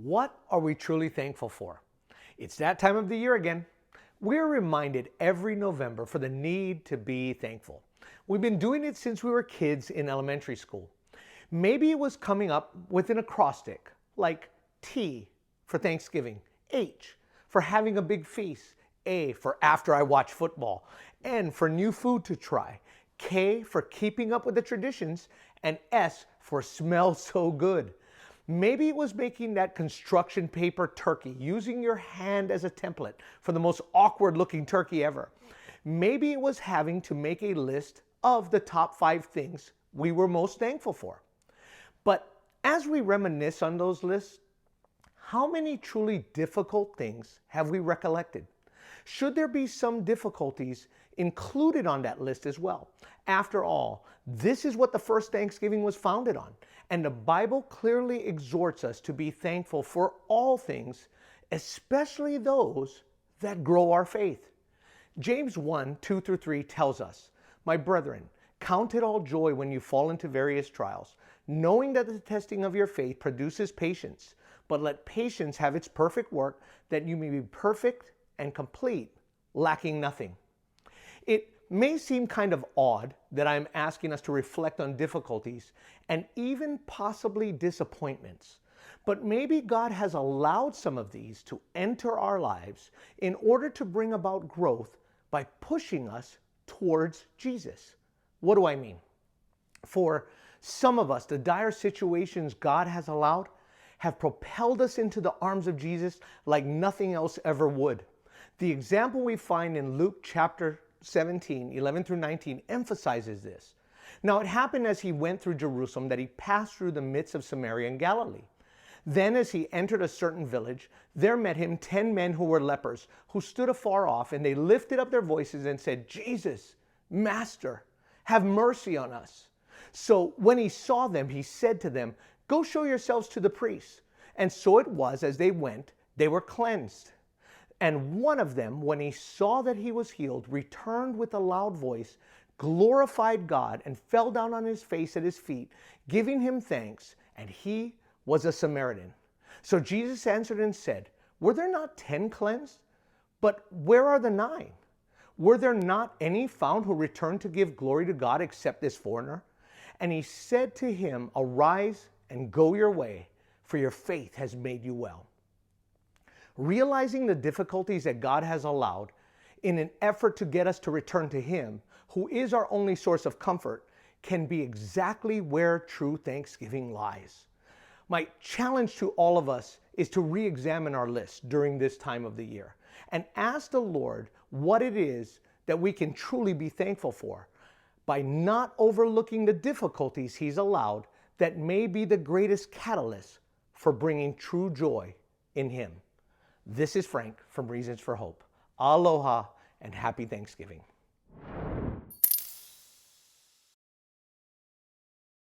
What are we truly thankful for? It's that time of the year again. We're reminded every November for the need to be thankful. We've been doing it since we were kids in elementary school. Maybe it was coming up with an acrostic like T for Thanksgiving, H for having a big feast, A for after I watch football, N for new food to try, K for keeping up with the traditions, and S for smell so good. Maybe it was making that construction paper turkey, using your hand as a template for the most awkward looking turkey ever. Maybe it was having to make a list of the top 5 things we were most thankful for. But as we reminisce on those lists, how many truly difficult things have we recollected? Should there be some difficulties included on that list as well? After all, this is what the first Thanksgiving was founded on. And the Bible clearly exhorts us to be thankful for all things, especially those that grow our faith. James 1:2-3 tells us, "My brethren, count it all joy when you fall into various trials, knowing that the testing of your faith produces patience. But let patience have its perfect work, that you may be perfect and complete, lacking nothing." It may seem kind of odd that I'm asking us to reflect on difficulties and even possibly disappointments. But maybe God has allowed some of these to enter our lives in order to bring about growth by pushing us towards Jesus. What do I mean? For some of us, the dire situations God has allowed have propelled us into the arms of Jesus like nothing else ever would. The example we find in Luke chapter 17, 11-19 emphasizes this. Now it happened as he went through Jerusalem that he passed through the midst of Samaria and Galilee. Then as he entered a certain village, there met him 10 men who were lepers, who stood afar off, and they lifted up their voices and said, "Jesus, Master, have mercy on us." So when he saw them, he said to them, "Go show yourselves to the priests." And so it was, as they went, they were cleansed. And one of them, when he saw that he was healed, returned with a loud voice, glorified God, and fell down on his face at his feet, giving him thanks, and he was a Samaritan. So Jesus answered and said, "Were there not 10 cleansed? But where are the 9? Were there not any found who returned to give glory to God except this foreigner?" And he said to him, "Arise and go your way, for your faith has made you well." Realizing the difficulties that God has allowed in an effort to get us to return to Him, who is our only source of comfort, can be exactly where true thanksgiving lies. My challenge to all of us is to re-examine our list during this time of the year and ask the Lord what it is that we can truly be thankful for, by not overlooking the difficulties He's allowed that may be the greatest catalyst for bringing true joy in Him. This is Frank from Reasons for Hope. Aloha and happy Thanksgiving.